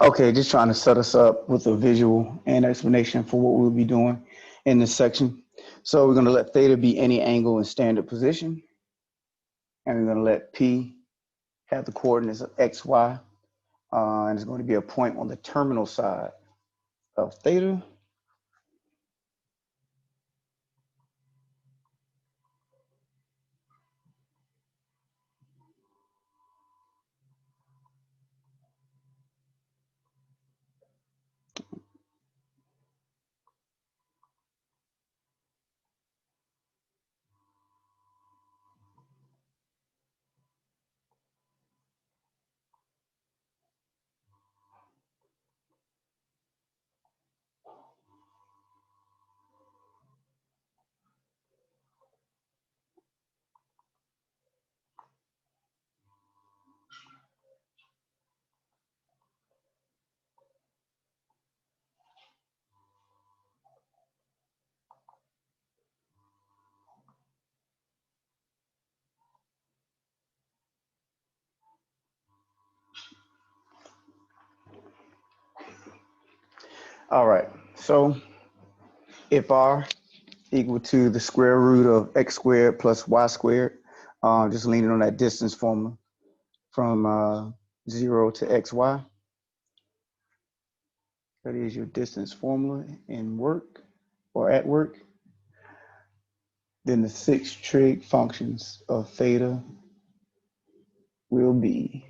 Okay, just trying to set us up with a visual and explanation for what we'll be doing in this section. So we're going to let theta be any angle in standard position, and we're going to let P have the coordinates of x, y, and it's going to be a point on the terminal side of theta. All right, so if r equal to the square root of x squared plus y squared, just leaning on that distance formula from 0 to xy. That is your distance formula in work or at work. Then the 6 trig functions of theta will be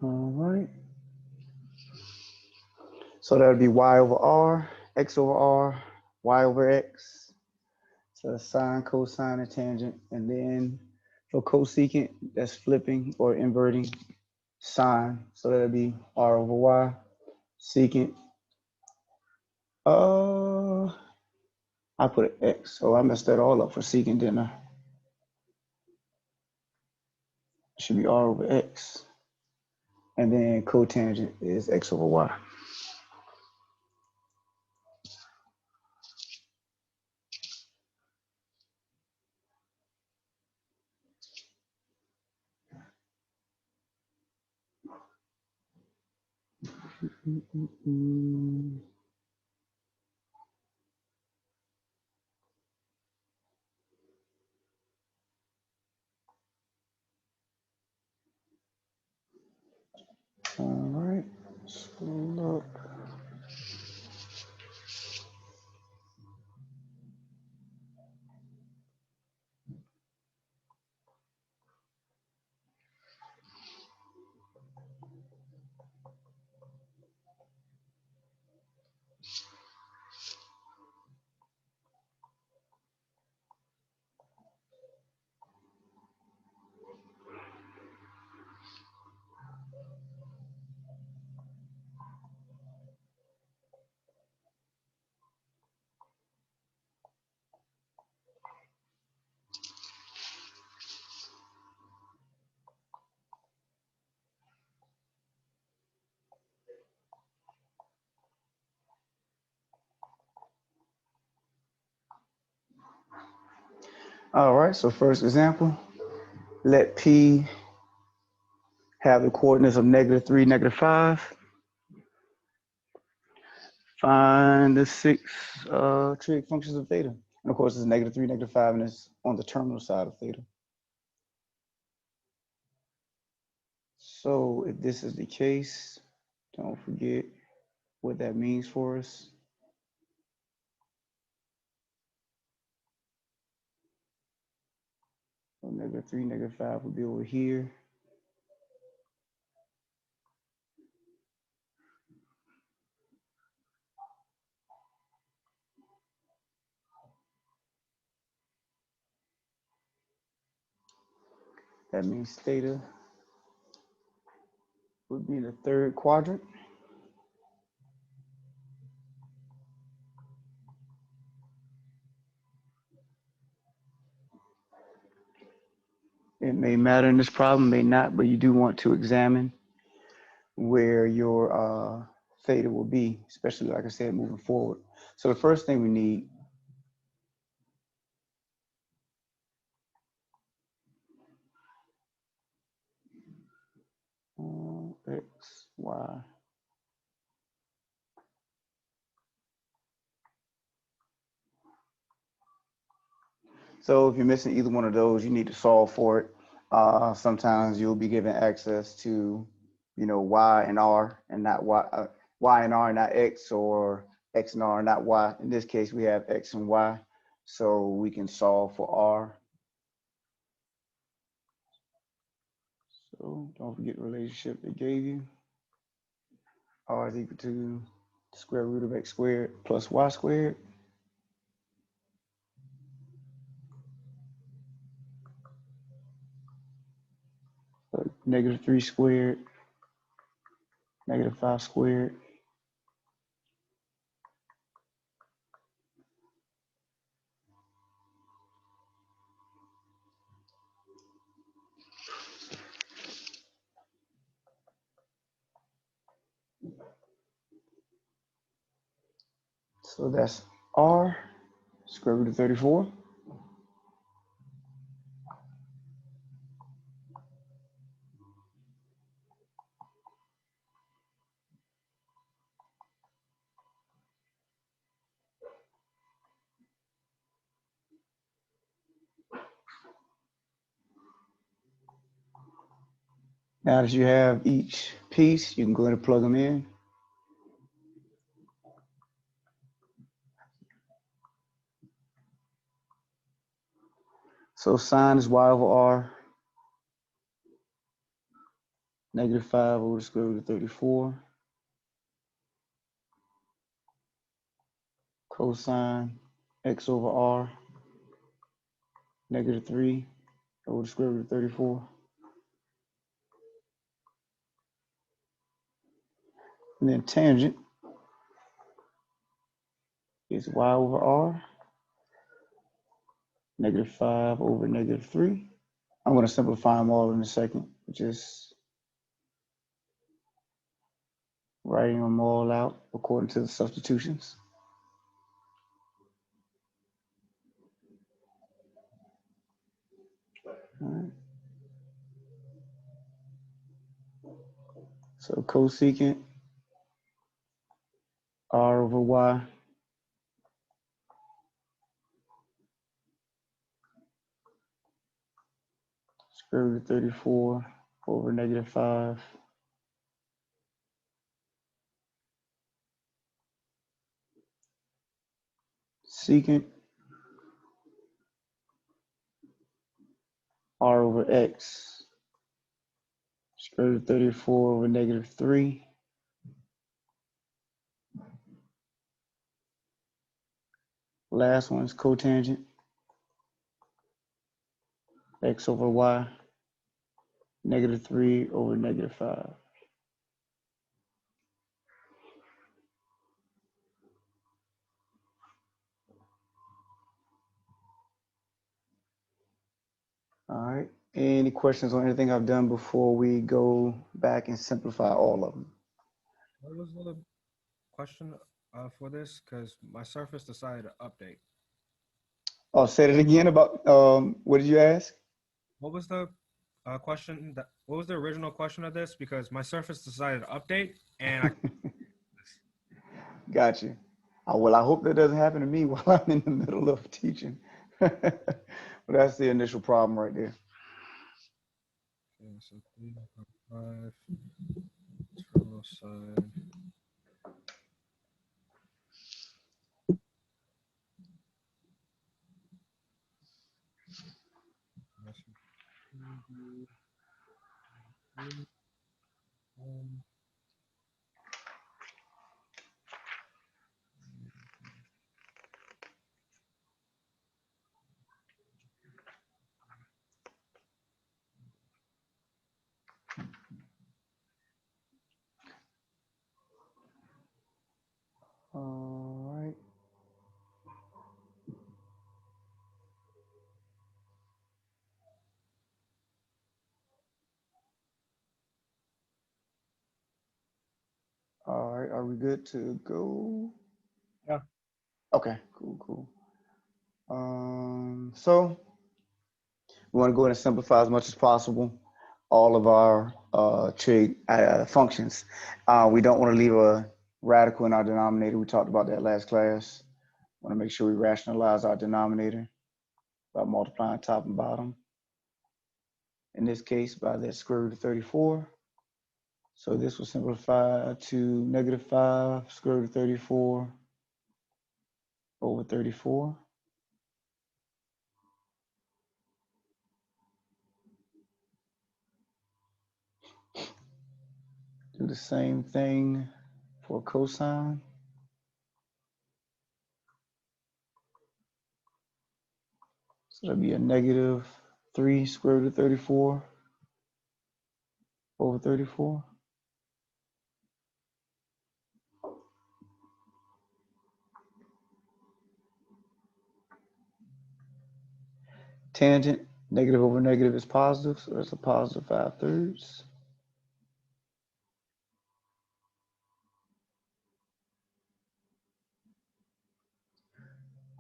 all right. So that would be y over r, x over r, y over x. So sine, cosine, and tangent. And then for cosecant, that's flipping or inverting sine. So that would be r over y, secant I put an X, so I messed that all up for secant, didn't I? It should be R over X. And then cotangent is X over Y. All right, scroll up. All right, so first example, let P have the coordinates of -3, -5. Find the 6 trig functions of theta. And of course, it's -3, -5, and it's on the terminal side of theta. So if this is the case, don't forget what that means for us. So -3, -5 would be over here. That means theta would be in the third quadrant. It may matter in this problem, may not, but you do want to examine where your theta will be, especially, like I said, moving forward. So the first thing we need X, Y. So if you're missing either one of those, you need to solve for it. Sometimes you'll be given access to, Y and R and not Y, Y and R, not X, or X and R, not Y. In this case, we have X and Y, so we can solve for R. So don't forget the relationship they gave you. R is equal to the square root of X squared plus Y squared. So -3 squared, -5 squared. So that's R, square root of 34. Now that you have each piece, you can go ahead and plug them in. So sine is y over r, -5 over the square root of 34. Cosine x over r, -3 over the square root of 34. And then tangent is y over r, -5 over -3. I'm going to simplify them all in a second, just writing them all out according to the substitutions. All right. So cosecant r over y square root of 34 over -5. Secant r over x square root of 34 over -3. Last one is cotangent x over y -3 over -5. All right. Any questions on anything I've done before we go back and simplify all of them? What was the question for this? Because my Surface decided to update. I'll say it again about what did you ask? What was the question? What was the original question of this? Because my Surface decided to update, and I. Got you. Well, I hope that doesn't happen to me while I'm in the middle of teaching. But that's the initial problem right there. Okay, so 3.5 internal side. All right. All right. Are we good to go? Yeah. Okay. Cool. So we want to go ahead and simplify as much as possible all of our trig functions. We don't want to leave a radical in our denominator. We talked about that last class. Want to make sure we rationalize our denominator by multiplying top and bottom. In this case, by that square root of 34. So this will simplify to -5 square root of 34 over 34. Do the same thing for cosine. So that'll be a -3 square root of 34 over 34. Tangent, negative over negative is positive, so that's a positive 5/3.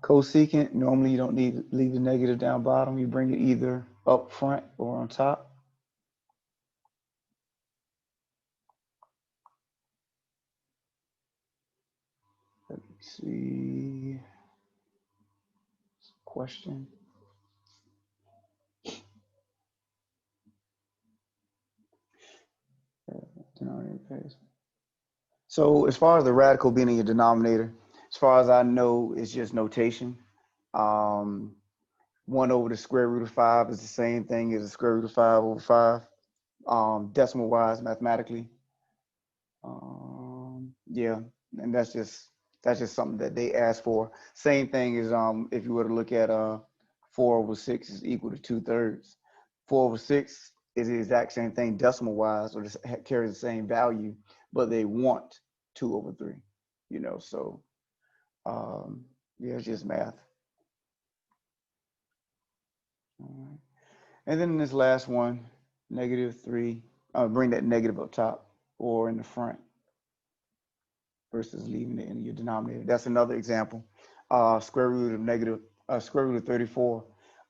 Cosecant, normally you don't need to leave the negative down bottom. You bring it either up front or on top. Let me see. Question. So as far as the radical being in your denominator, as far as I know, it's just notation. 1 over the square root of 5 is the same thing as the square root of 5 over 5, decimal wise mathematically. Yeah, and that's just something that they asked for. Same thing as if you were to look at 4 over 6 is equal to 2/3. 4 over 6 is the exact same thing decimal wise, or just carries the same value, but they want 2 over 3. So Yeah, it's just math. All right. And then this last one, -3, bring that negative up top or in the front versus leaving it in your denominator. That's another example. Square root of 34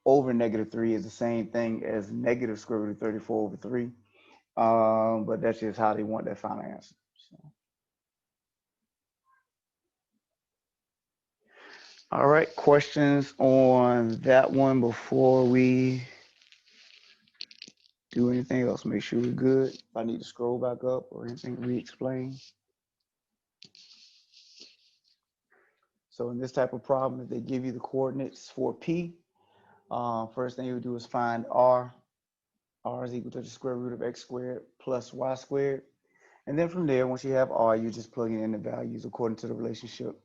over -3 is the same thing as negative square root of 34 over 3. But that's just how they want that final answer. So. All right, questions on that one before we do anything else? Make sure we're good. If I need to scroll back up or anything re-explain. So in this type of problem, if they give you the coordinates for P, first thing you would do is find R. R is equal to the square root of x squared plus y squared. And then from there, once you have R, you just plug in the values according to the relationship.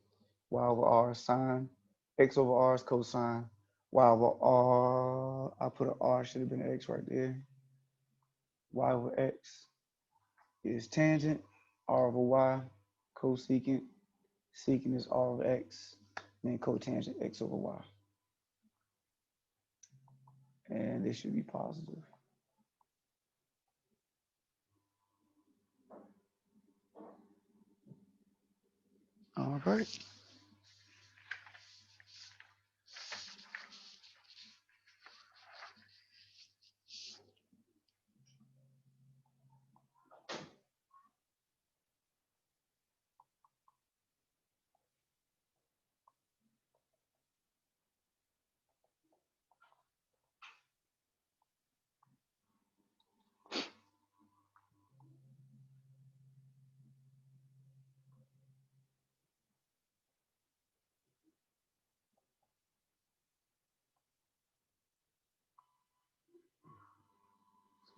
Y over R is sine, x over R is cosine, y over R, I put an R, should have been an x right there. Y over x is tangent, R over y, cosecant, secant is R over x, then cotangent x over y. And this should be positive. All right.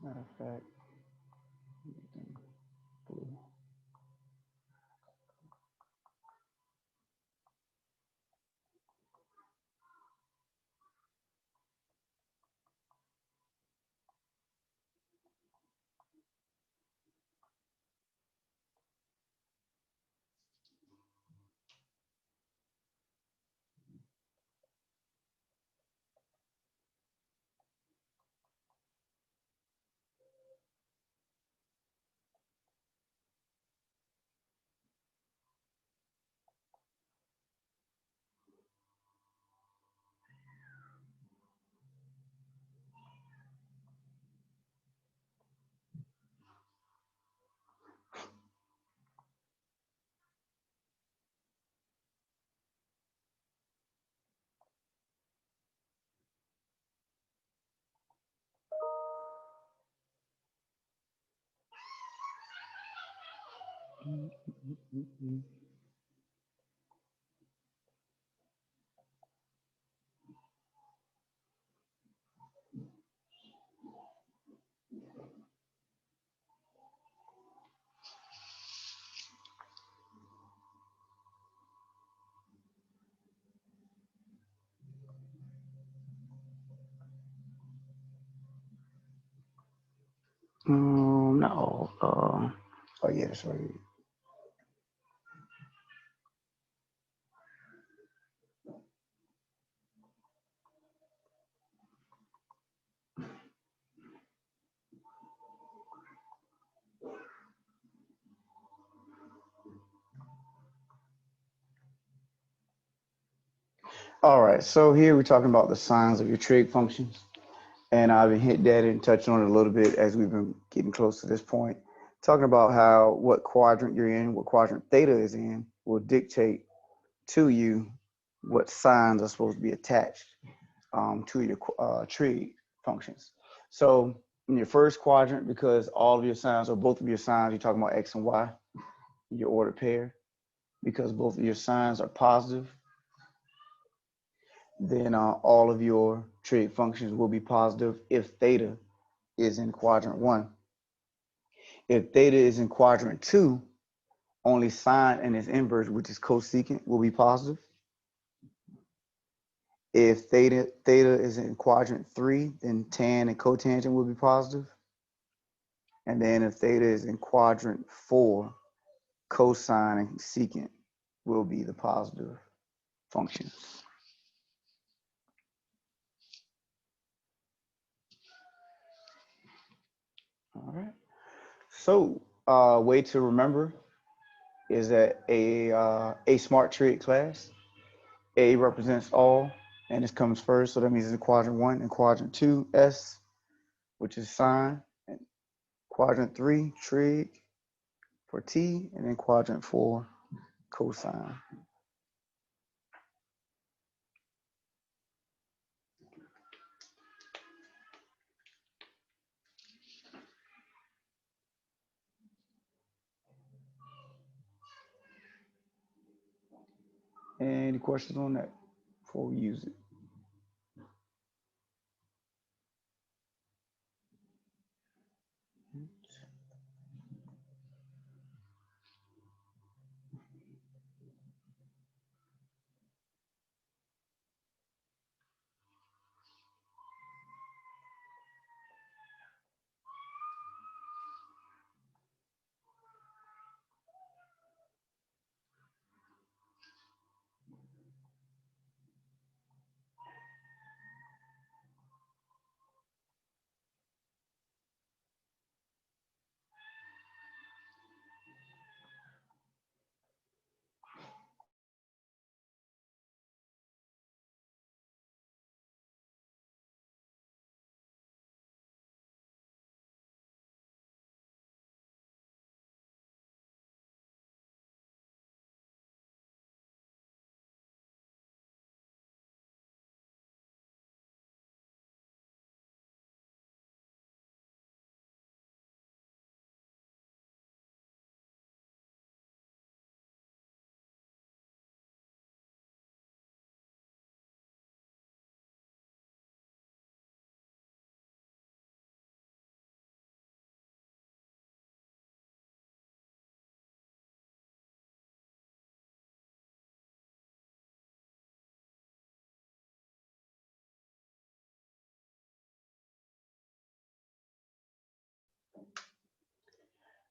Matter of fact, blue. No. Oh yeah, that's right. All right, so here we're talking about the signs of your trig functions. And I've been hit that and touched on it a little bit as we've been getting close to this point. Talking about how what quadrant you're in, what quadrant theta is in, will dictate to you what signs are supposed to be attached to your trig functions. So in your first quadrant, because all of your signs or both of your signs, you're talking about x and y, your ordered pair, because both of your signs are positive, then all of your trig functions will be positive if theta is in quadrant 1. If theta is in quadrant 2, only sine and its inverse, which is cosecant, will be positive. If theta is in quadrant 3, then tan and cotangent will be positive. And then if theta is in quadrant 4, cosine and secant will be the positive functions. All right. So, way to remember is that a smart trig class. A represents all, and this comes first, so that means it's in quadrant 1 and quadrant 2, S, which is sine, and quadrant 3, trig for T, and then quadrant 4, cosine. Any questions on that before we use it?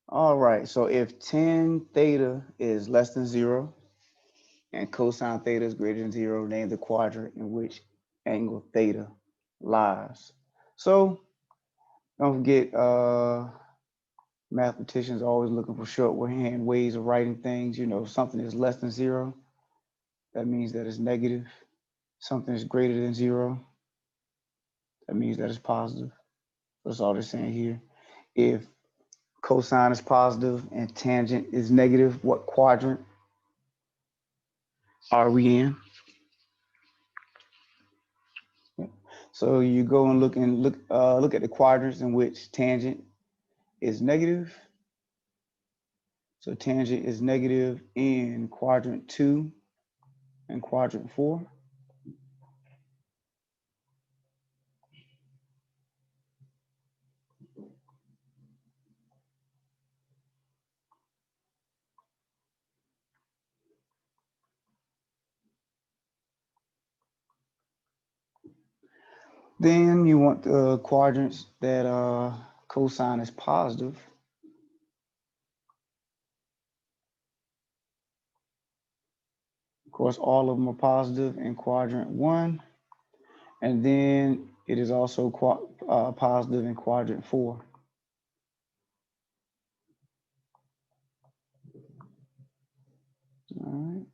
All right, so if tan theta is less than 0 and cosine theta is greater than 0, name the quadrant in which angle theta lies. So don't forget, mathematicians are always looking for shorthand ways of writing things. You know, if something is less than 0, that means that it's negative. Something is greater than 0, that means that it's positive. That's all they're saying here. If cosine is positive and tangent is negative, what quadrant are we in? So you go and look at the quadrants in which tangent is negative. So tangent is negative in quadrant 2 and quadrant 4. Then you want the quadrants that cosine is positive. Of course, all of them are positive in quadrant 1. And then it is also positive in quadrant 4. All right.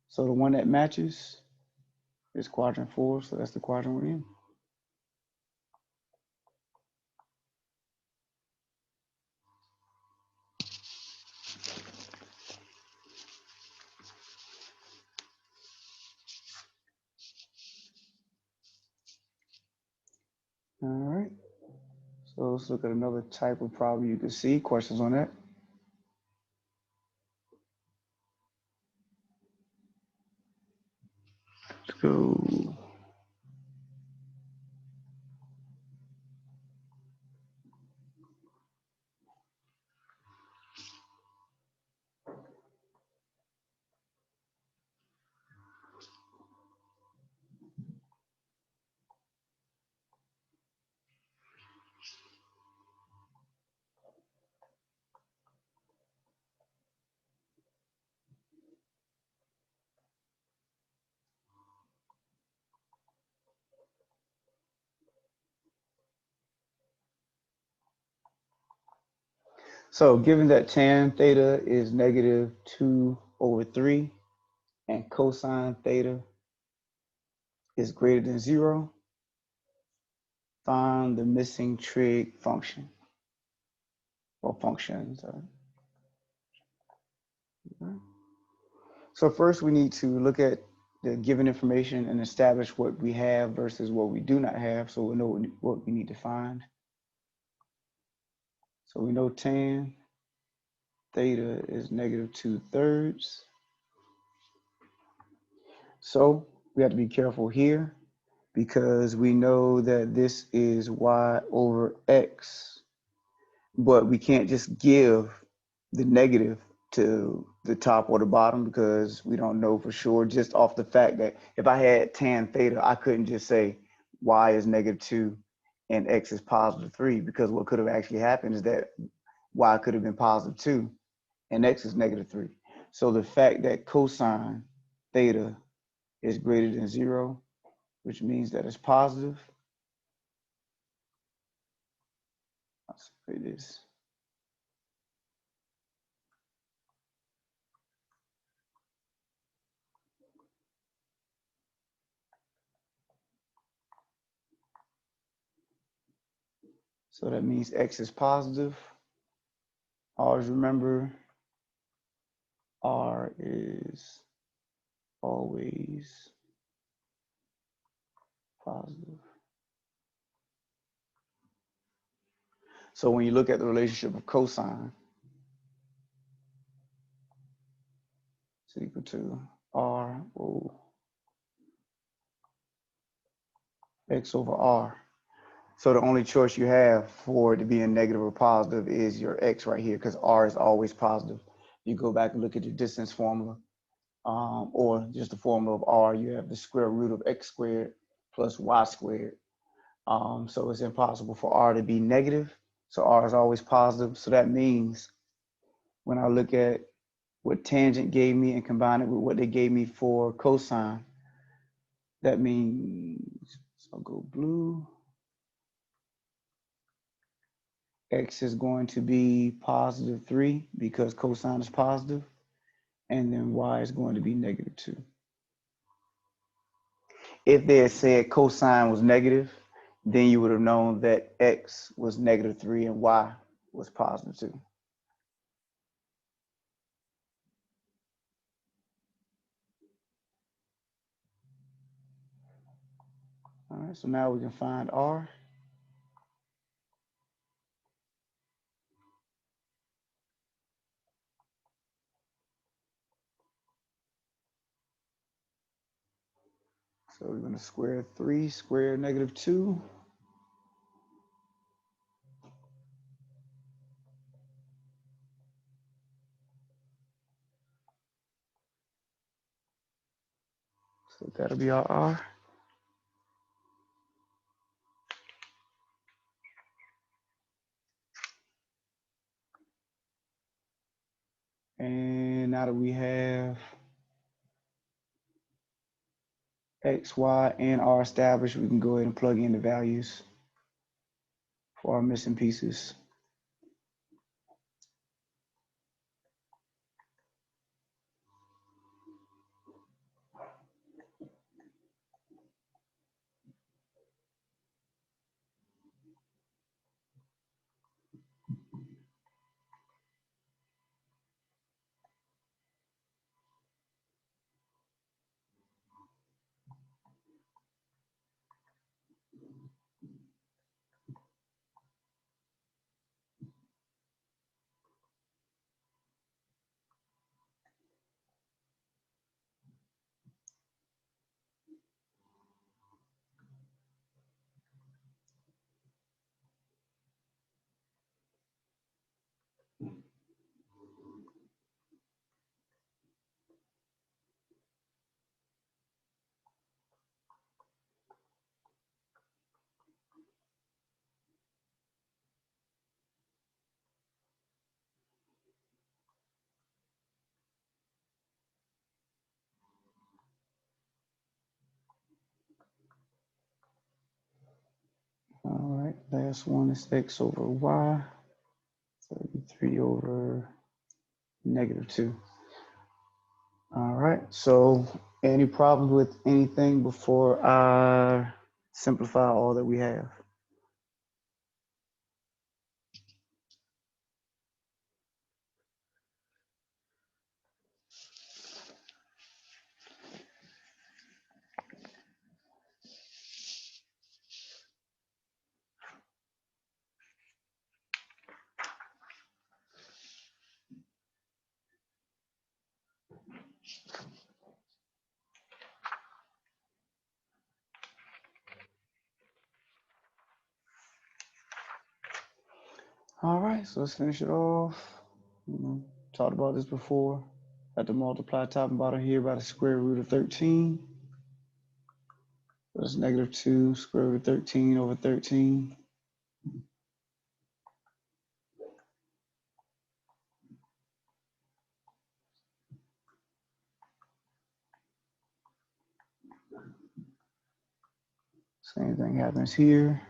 So the one that matches is quadrant 4. So that's the quadrant we're in. All right. So let's look at another type of problem you can see. Questions on that? Let's go. So given that tan theta is negative 2/3 and cosine theta is greater than 0, find the missing trig function or functions. So first we need to look at the given information and establish what we have versus what we do not have, so we know what we need to find. So we know tan theta is negative 2/3. So we have to be careful here because we know that this is y over x, but we can't just give the negative to the top or the bottom because we don't know for sure just off the fact that if I had tan theta, I couldn't just say y is negative 2 and x is positive 3 because what could have actually happened is that y could have been positive 2 and x is negative 3. So the fact that cosine theta is greater than 0, which means that it's positive. Let's say this. So that means x is positive. Always remember r is always positive. So when you look at the relationship of cosine, it's equal to r x over r. So the only choice you have for it to be a negative or positive is your x right here because r is always positive. You go back and look at your distance formula or just the formula of r, you have the square root of x squared plus y squared. So it's impossible for r to be negative. So r is always positive. So that means when I look at what tangent gave me and combine it with what they gave me for cosine, that means, so I'll go blue. X is going to be positive 3 because cosine is positive, and then y is going to be negative 2. If they had said cosine was negative, then you would have known that x was negative 3 and y was positive 2. All right, so now we can find r. So we're going to square 3 square negative 2. So that'll be our r. And now that we have x, y, and r established, we can go ahead and plug in the values for our missing pieces. All right, last one is x over y, 33. 3 over -2. All right, so any problems with anything before I simplify all that we have? All right, so let's finish it off. Talked about this before. Have to multiply top and bottom here by the square root of 13. So that's -2 square root of 13 over 13. Same thing happens here.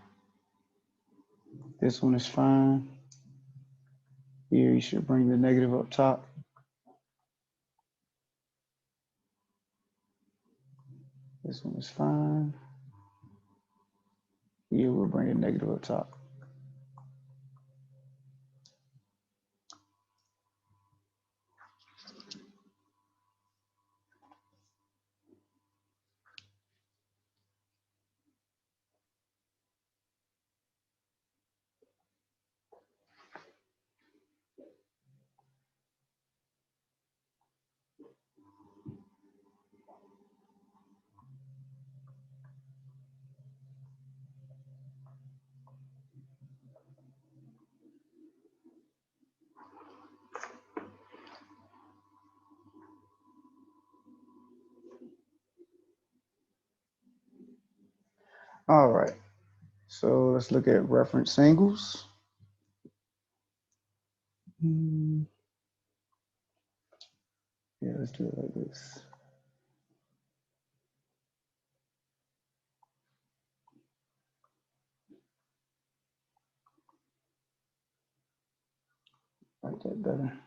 This one is fine. Here you should bring the negative up top. This one is fine. Here we'll bring a negative up top. All right, so let's look at reference angles. Yeah, let's do it like this. Like that better.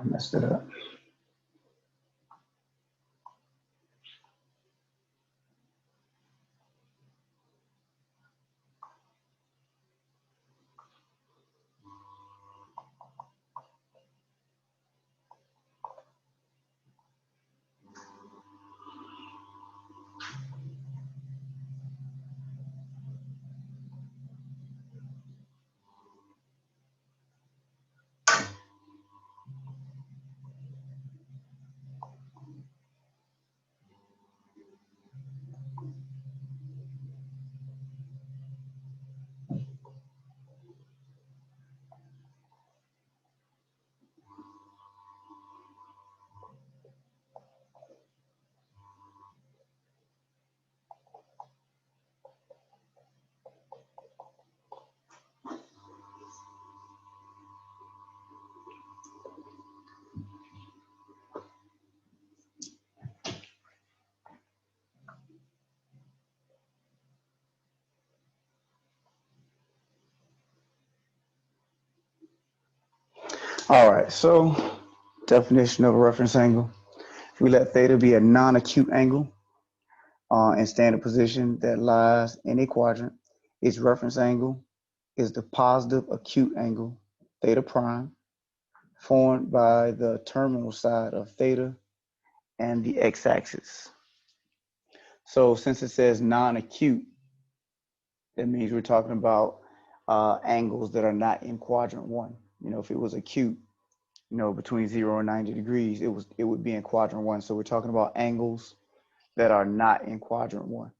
Messed it up. All right, so definition of a reference angle. If we let theta be a non-acute angle in standard position that lies in a quadrant, its reference angle is the positive acute angle, theta prime, formed by the terminal side of theta and the x-axis. So since it says non-acute, That means we're talking about angles that are not in quadrant one. You know, if it was acute, you know, between 0 and 90 degrees, it would be in quadrant one. So we're talking about angles that are not in quadrant one.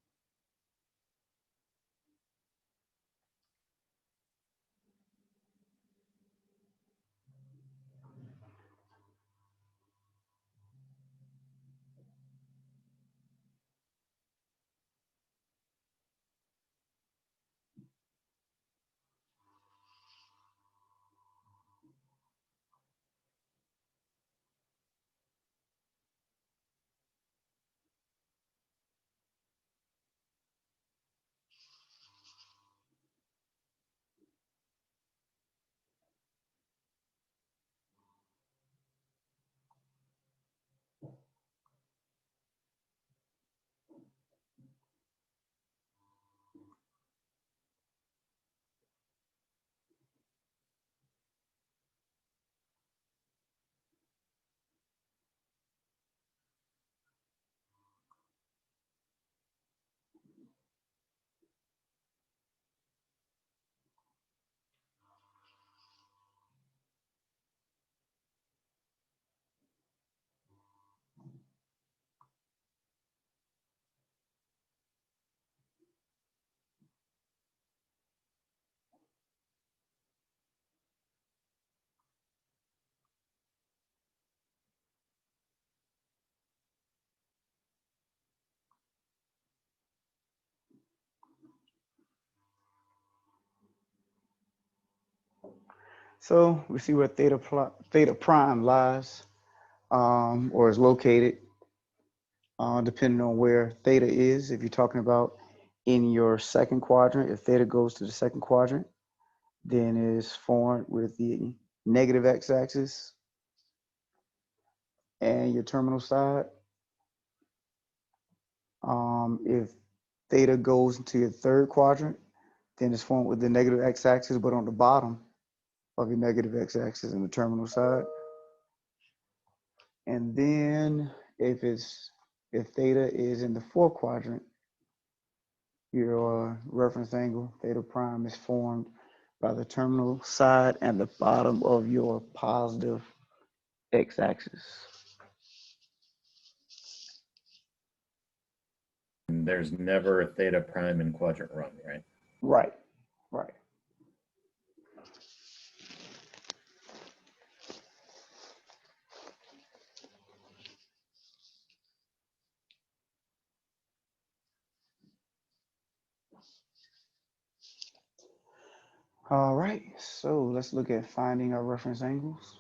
So we see where theta prime lies, or is located, depending on where theta is. If you're talking about in your second quadrant, if theta goes to the second quadrant, then it is formed with the negative x-axis and your terminal side. If theta goes into your third quadrant, then it's formed with the negative x-axis, but on the bottom of your negative x-axis and the terminal side. And then if theta is in the fourth quadrant, your reference angle theta prime is formed by the terminal side and the bottom of your positive x-axis. And there's never a theta prime in quadrant one, right? Right, right. All right, so let's look at finding our reference angles.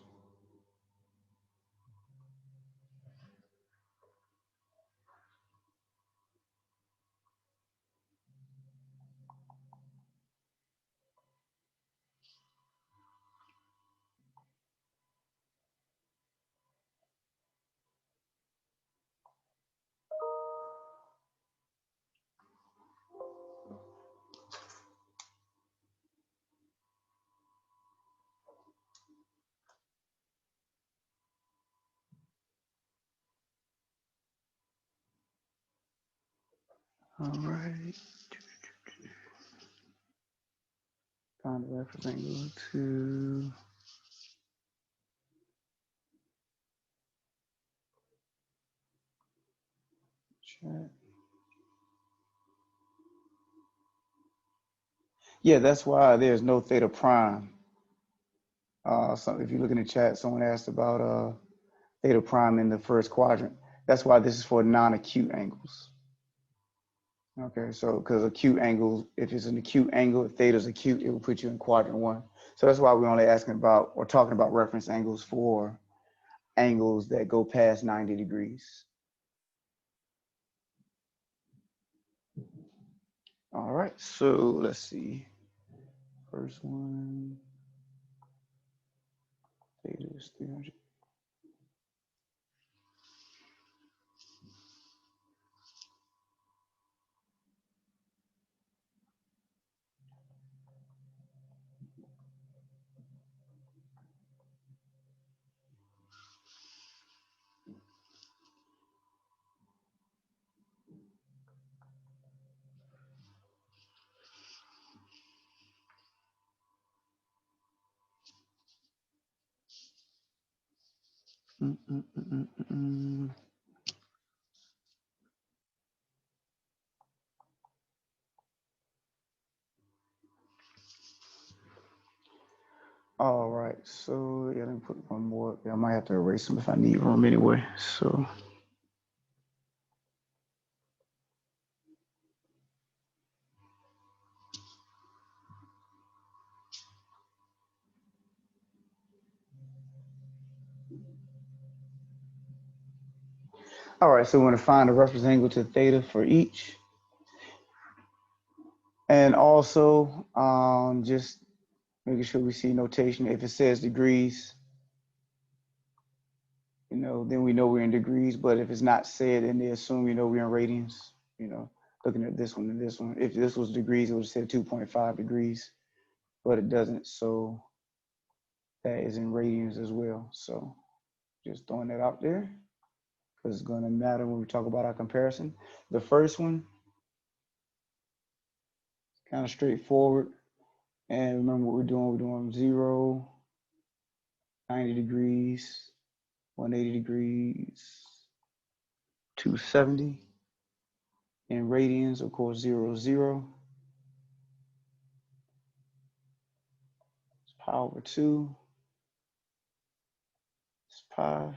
All right. Find the reference angle to chat. Yeah, that's why there's no theta prime. So if you look in the chat, someone asked about theta prime in the first quadrant. That's why this is for non-acute angles. Okay, so because acute angles, if it's an acute angle, if theta is acute, it will put you in quadrant one. So that's why we're only asking about or talking about reference angles for angles that go past 90 degrees. All right, so let's see. First one, theta is 300. All right, so yeah, let me put one more. Yeah, I might have to erase them if I need room anyway. So. All right, so we're going to find a reference angle to theta for each. And also, just making sure we see notation. If it says degrees, you know, then we know we're in degrees. But if it's not said, then they assume, you know, we're in radians. You know, looking at this one and this one. If this was degrees, it would have said 2.5 degrees, but it doesn't. So that is in radians as well. So just throwing that out there, because it's going to matter when we talk about our comparison. The first one, kind of straightforward. And remember what we're doing. We're doing 0, 90 degrees, 180 degrees, 270. In radians, of course, 0, 0. It's pi over 2. It's pi.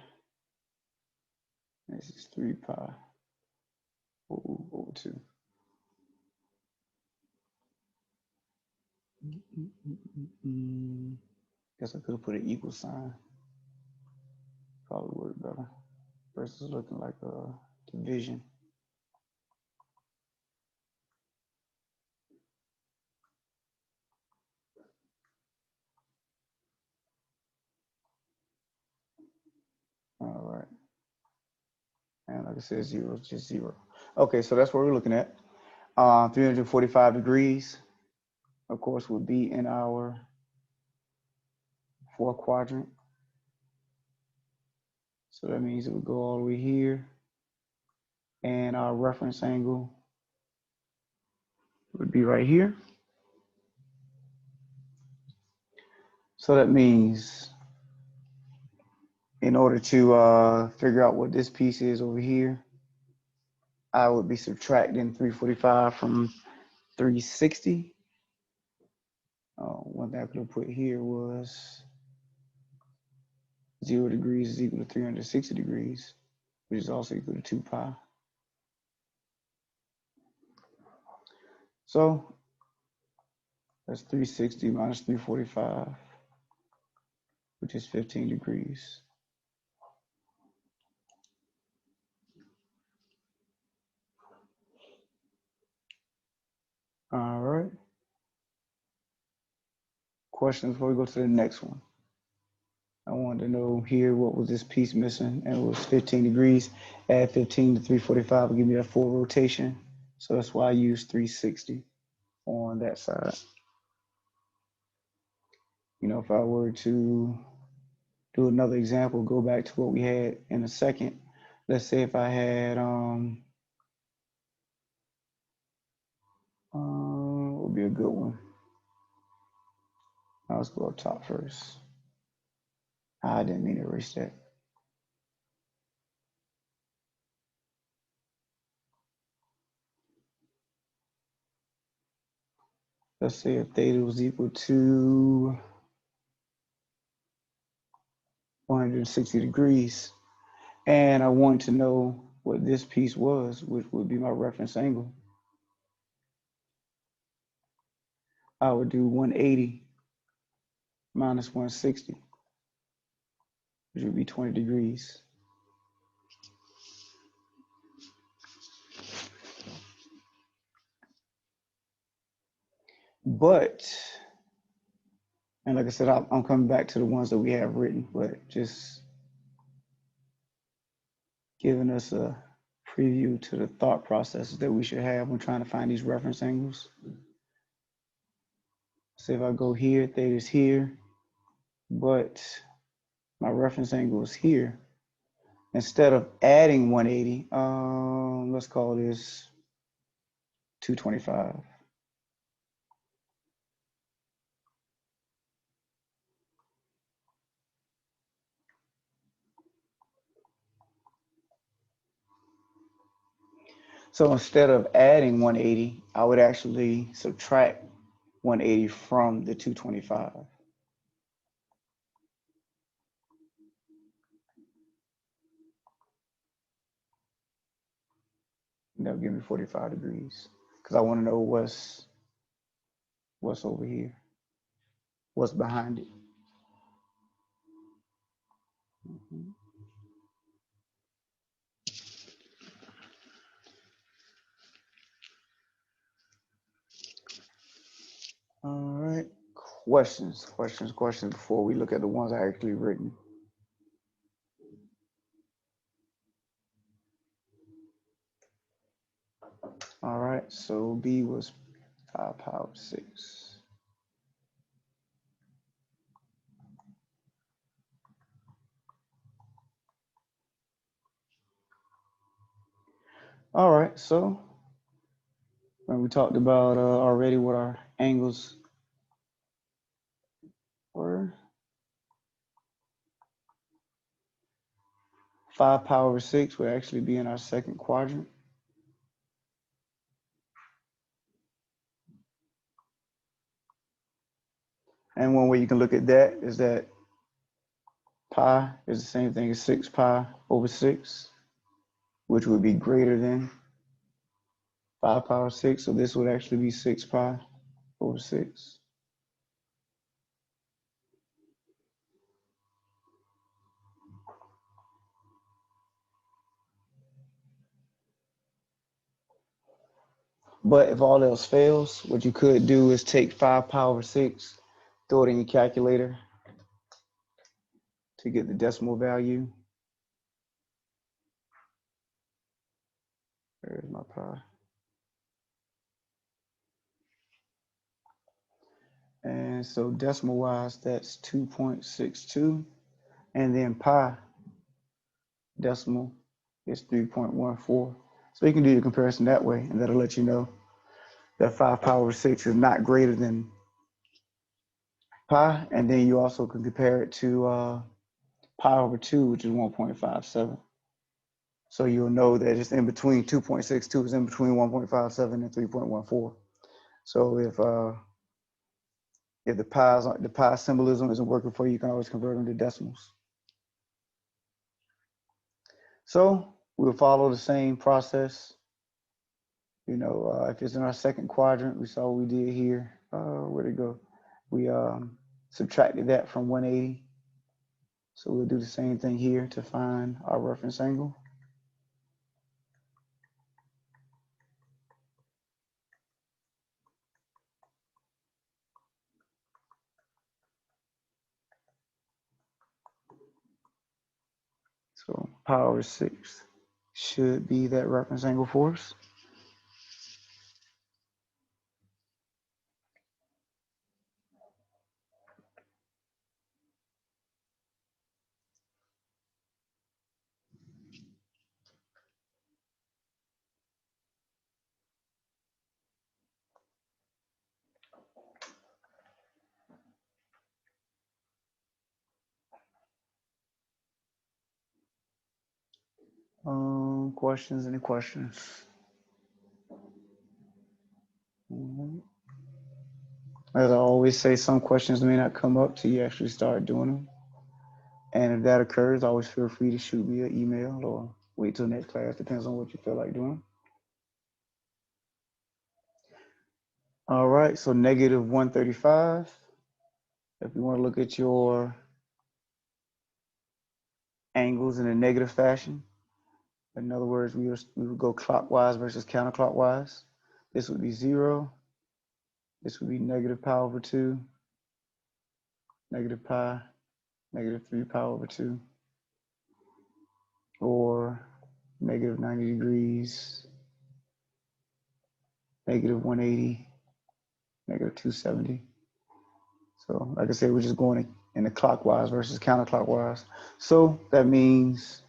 This is 3 pi over 2. Guess I could have put an equal sign. Probably work better. Versus looking like a division. All right. And like I said, 0 is just 0. Okay, so that's what we're looking at. 345 degrees, of course, would be in our fourth quadrant. So that means it would go all the way here. And our reference angle would be right here. So that means in order to figure out what this piece is over here, I would be subtracting 345 from 360. One thing I could have put here was 0 degrees is equal to 360 degrees, which is also equal to 2 pi. So that's 360 minus 345, which is 15 degrees. All right. Questions before we go to the next one. I wanted to know here what was this piece missing, and it was 15 degrees. Add 15 to 345 will give me that full rotation. So that's why I use 360 on that side. You know, if I were to do another example, go back to what we had in a second. Let's say if I had, what would be a good one? Now let's go up top first. I didn't mean to erase that. Let's say if theta was equal to 160 degrees, and I want to know what this piece was, which would be my reference angle. I would do 180 minus 160, which would be 20 degrees. But, and like I said, I'm coming back to the ones that we have written, but just giving us a preview to the thought processes that we should have when trying to find these reference angles. So if I go here, theta is here, but my reference angle is here. Instead of adding 180, let's call this 225. So instead of adding 180, I would actually subtract 180 from the 225. And that'll give me 45 degrees because I want to know what's over here, what's behind it. Mhm. All right, questions before we look at the ones I actually written. All right, so B was 5 power 6. All right, so when we talked about already what our angles were, 5 power 6 would actually be in our second quadrant. And one way you can look at that is that pi is the same thing as 6 pi over 6, which would be greater than 5 power 6. So this would actually be 6 pi over 6. But if all else fails, what you could do is take 5 power 6, throw it in your calculator to get the decimal value. There's my pi. And so decimal wise, that's 2.62. And then pi decimal is 3.14. So you can do your comparison that way, and that'll let you know that 5 power 6 is not greater than pi. And then you also can compare it to pi over 2, which is 1.57. So you'll know that it's in between 2.62 is in between 1.57 and 3.14. So if the pi symbolism isn't working for you, you can always convert them to decimals. So we'll follow the same process. You know, if it's in our second quadrant, we saw what we did here. Where'd it go? We subtracted that from 180. So we'll do the same thing here to find our reference angle. So pi over 6 should be that reference angle for us. Questions? Any questions? As I always say, some questions may not come up till you actually start doing them. And if that occurs, always feel free to shoot me an email or wait till next class. Depends on what you feel like doing. All right, so negative 135. If you want to look at your angles in a negative fashion, in other words, we would go clockwise versus counterclockwise. This would be 0. This would be negative pi over 2, negative pi, negative 3 pi over 2, or negative 90 degrees, negative 180, negative 270. So like I said, we're just going in the clockwise versus counterclockwise. So that means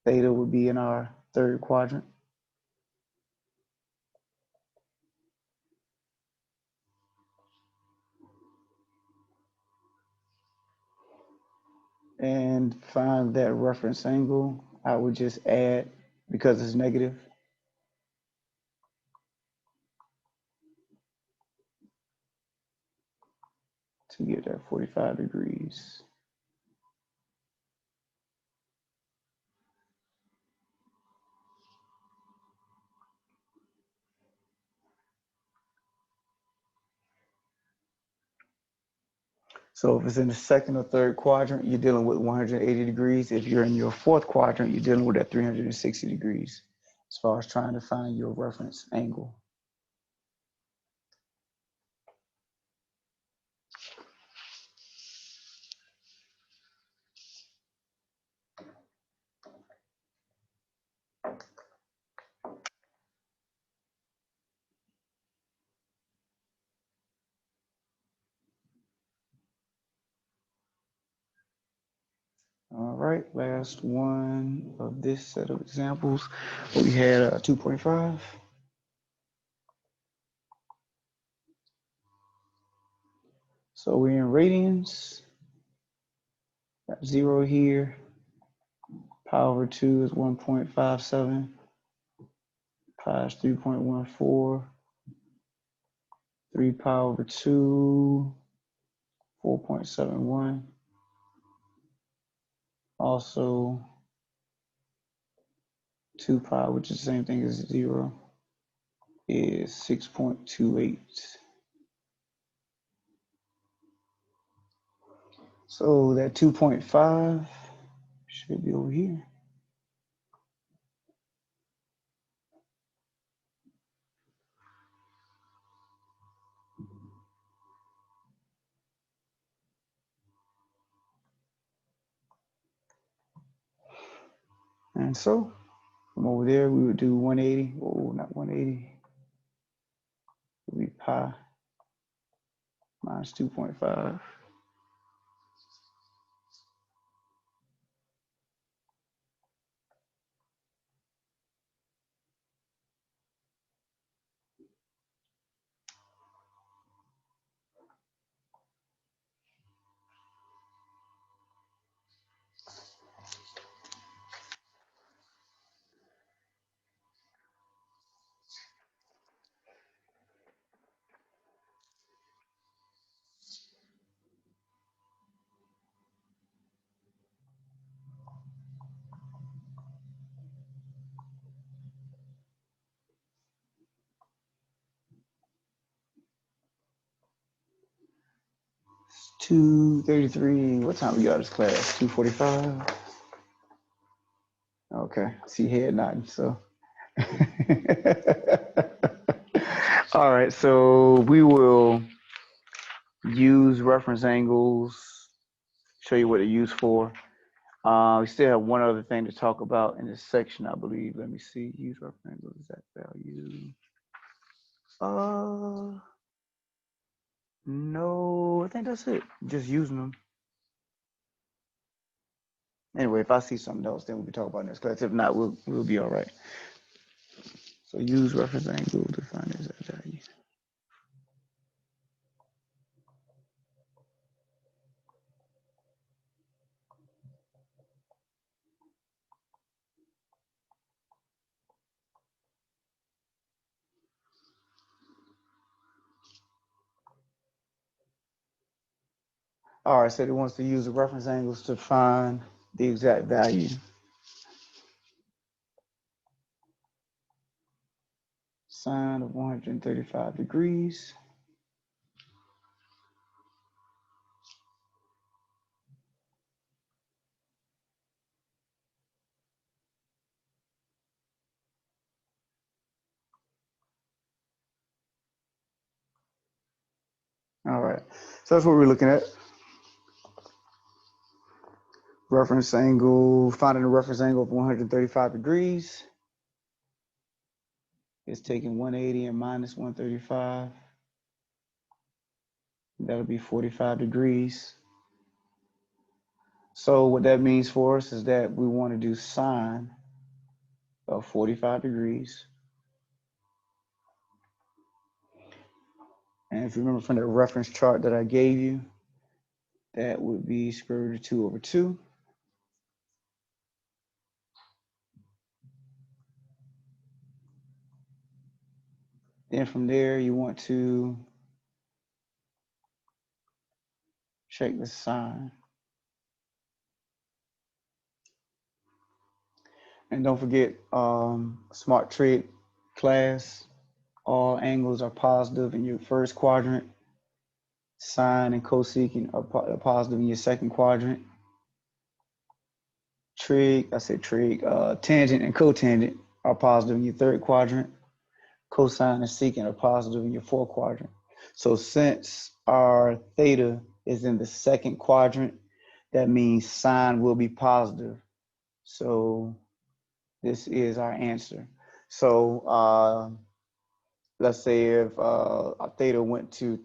theta would be in our third quadrant. And find that reference angle, I would just add because it's negative. To get that 45 degrees. So if it's in the second or third quadrant, you're dealing with 180 degrees. If you're in your fourth quadrant, you're dealing with that 360 degrees as far as trying to find your reference angle. All right, last one of this set of examples. We had 2.5. So we're in radians. Got 0 here. Pi over 2 is 1.57. Pi is 3.14. 3 pi over 2, 4.71. Also, 2 pi, which is the same thing as 0, is 6.28. So that 2.5 should be over here. And so from over there, we would do 180. Oh, not 180. It would be pi minus 2.5. It's 2:33. What time we got this class? 2:45. Okay, see head nodding, so. All right, so we will use reference angles, show you what they're used for. We still have one other thing to talk about in this section, I believe. Let me see, use reference angles, is that value? No, I think that's it, just using them. Anyway, if I see something else, then we can talk about it next class. If not, we'll be all right. So use reference angle to find exact value. All right, so it wants to use the reference angles to find the exact value. Sine of 135 degrees. All right, so that's what we're looking at. Reference angle, finding the reference angle of 135 degrees. It's taking 180 and minus 135. That'll be 45 degrees. So what that means for us is that we want to do sine of 45 degrees. And if you remember from the reference chart that I gave you, that would be square root of 2 over 2. Then from there, you want to check the sine. And don't forget, smart trick class, all angles are positive in your first quadrant. Sine and cosecant are positive in your second quadrant. Trig, tangent and cotangent are positive in your third quadrant. Cosine and secant are positive in your fourth quadrant. So since our theta is in the second quadrant, that means sine will be positive. So this is our answer. So let's say if our theta went to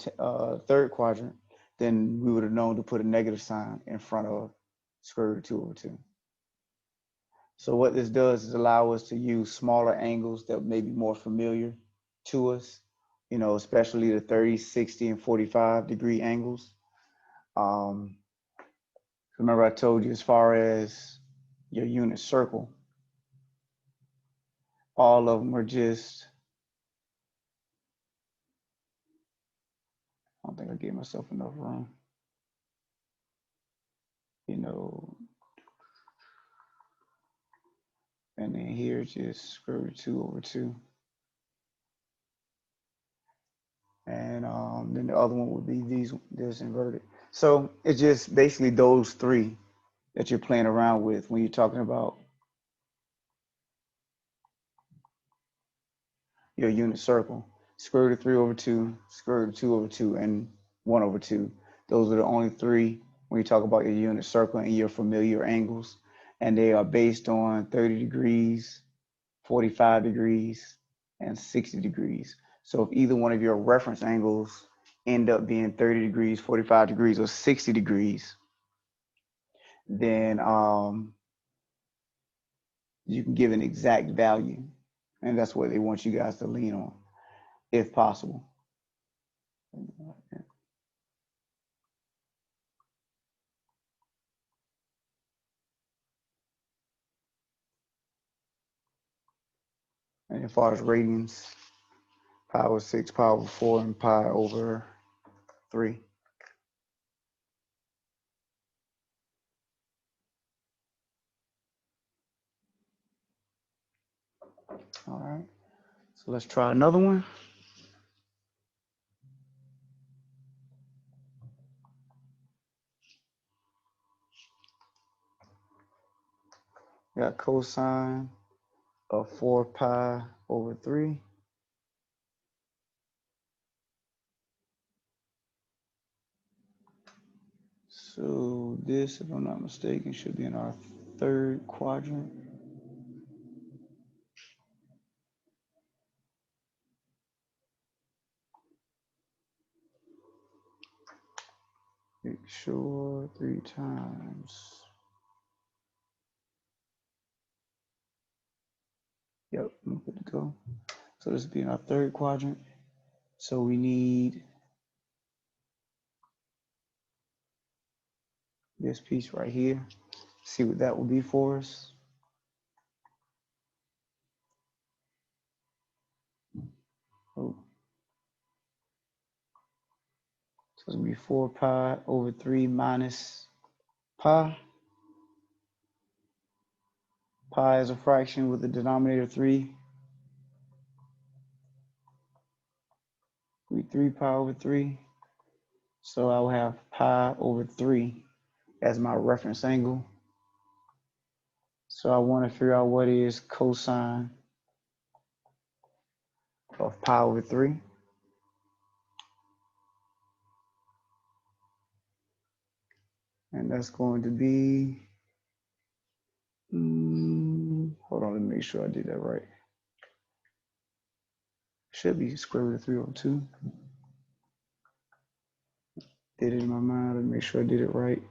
third quadrant, then we would have known to put a negative sign in front of square root of 2 over 2. So what this does is allow us to use smaller angles that may be more familiar to us, you know, especially the 30, 60, and 45 degree angles. Remember I told you as far as your unit circle, all of them are just, I don't think I gave myself enough room. You know, and then here just square root 2 over 2. And then the other one would be this inverted. So it's just basically those three that you're playing around with when you're talking about your unit circle. Square root of 3 over 2, square root of 2 over 2, and 1 over 2. Those are the only three when you talk about your unit circle and your familiar angles. And they are based on 30 degrees, 45 degrees, and 60 degrees. So if either one of your reference angles end up being 30 degrees, 45 degrees, or 60 degrees, then you can give an exact value. And that's what they want you guys to lean on, if possible. And as far as radians, pi over 6, pi over 4, and pi over 3. All right, so let's try another one. We got cosine of 4 pi over 3. So this, if I'm not mistaken, should be in our third quadrant. Make sure 3 times. Yep, I'm good to go. So this will be in our third quadrant. So we need this piece right here. See what that will be for us. Oh. So it's gonna be 4 pi over 3 minus pi. Pi is a fraction with the denominator 3. We 3 pi over 3. So I will have pi over 3 as my reference angle. So I want to figure out what is cosine of pi over 3. And that's going to be, hold on, let me make sure I did that right. Should be square root of 3 over 2. Did it in my mind, let me make sure I did it right.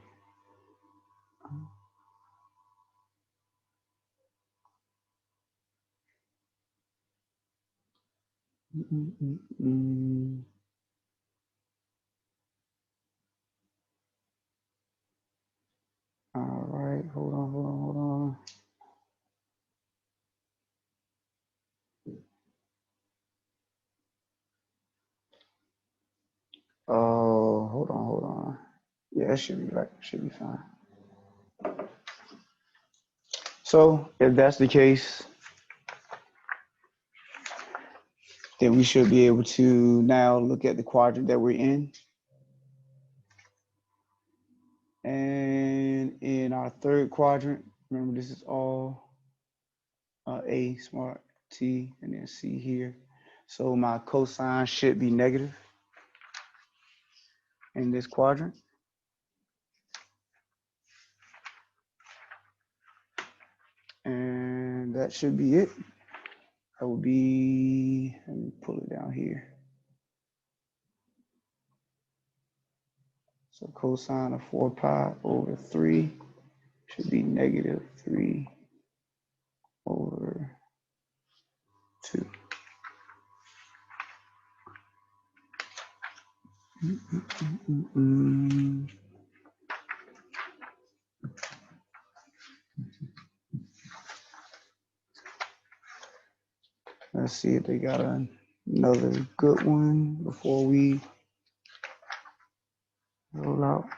All right, hold on. hold on. Yeah, it should be right. Should be fine. So if that's the case, then we should be able to now look at the quadrant that we're in. And in our third quadrant, remember this is all A, smart, T, and then C here. So my cosine should be negative in this quadrant. And that should be it. That would be, let me pull it down here. So cosine of 4 pi over 3 should be negative 3 over 2. Let's see if they got another good one before we roll out.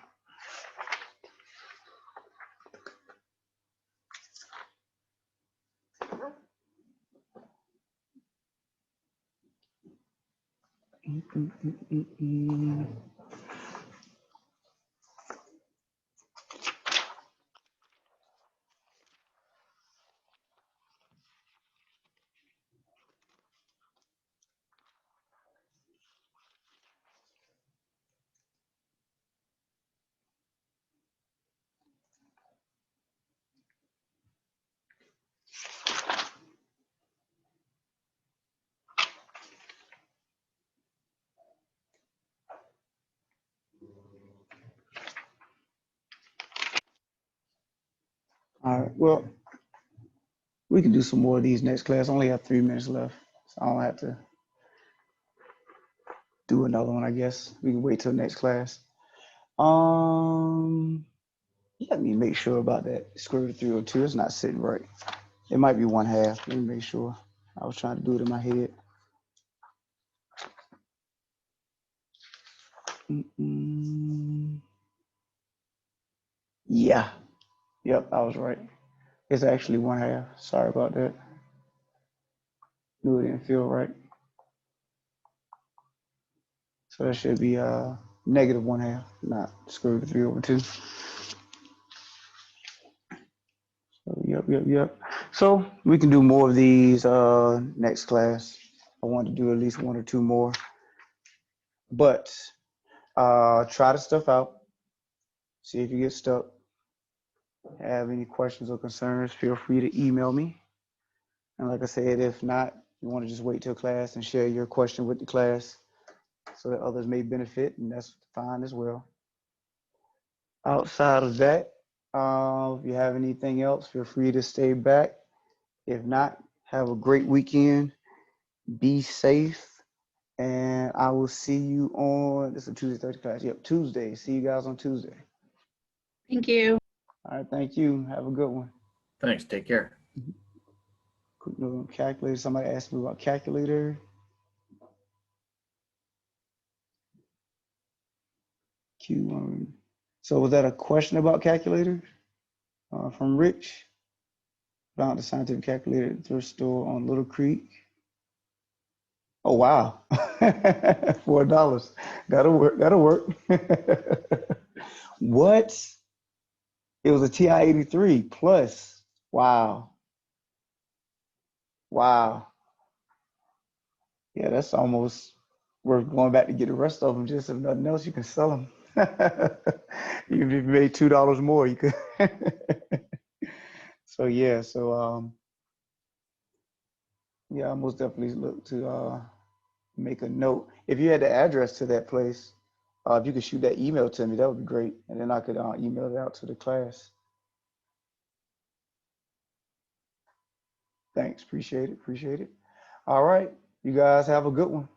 All right, well, we can do some more of these next class. I only have 3 minutes left, so I don't have to do another one, I guess. We can wait till next class. Let me make sure about that square root of 302. It's not sitting right. It might be 1/2. Let me make sure. I was trying to do it in my head. Yeah. Yep, I was right. It's actually 1/2. Sorry about that. Knew it didn't feel right. So that should be negative 1/2, not square root of 3/2. So, yep. So we can do more of these next class. I want to do at least 1 or 2 more. But try the stuff out. See if you get stuck. Have any questions or concerns, feel free to email me. And like I said, if not, you want to just wait till class and share your question with the class so that others may benefit, and that's fine as well. Outside of that, if you have anything else, feel free to stay back. If not, have a great weekend. Be safe. And I will see you on, this is a Tuesday, Thursday class. Yep, Tuesday. See you guys on Tuesday. Thank you. All right, thank you. Have a good one. Thanks. Take care. Quick note on calculator. Somebody asked me about calculator. Q1. So was that a question about calculator from Rich? Found the scientific calculator at the thrift store on Little Creek. Oh, wow. $4. That'll work. That'll work. What? It was a TI-83 plus. Wow. Wow. Yeah, that's almost worth going back to get the rest of them. Just if nothing else, you can sell them. Even if you made $2 more, you could. So yeah, yeah, I most definitely look to make a note. If you had the address to that place, if you could shoot that email to me, that would be great, and then I could email it out to the class. Thanks, appreciate it. All right, you guys have a good one.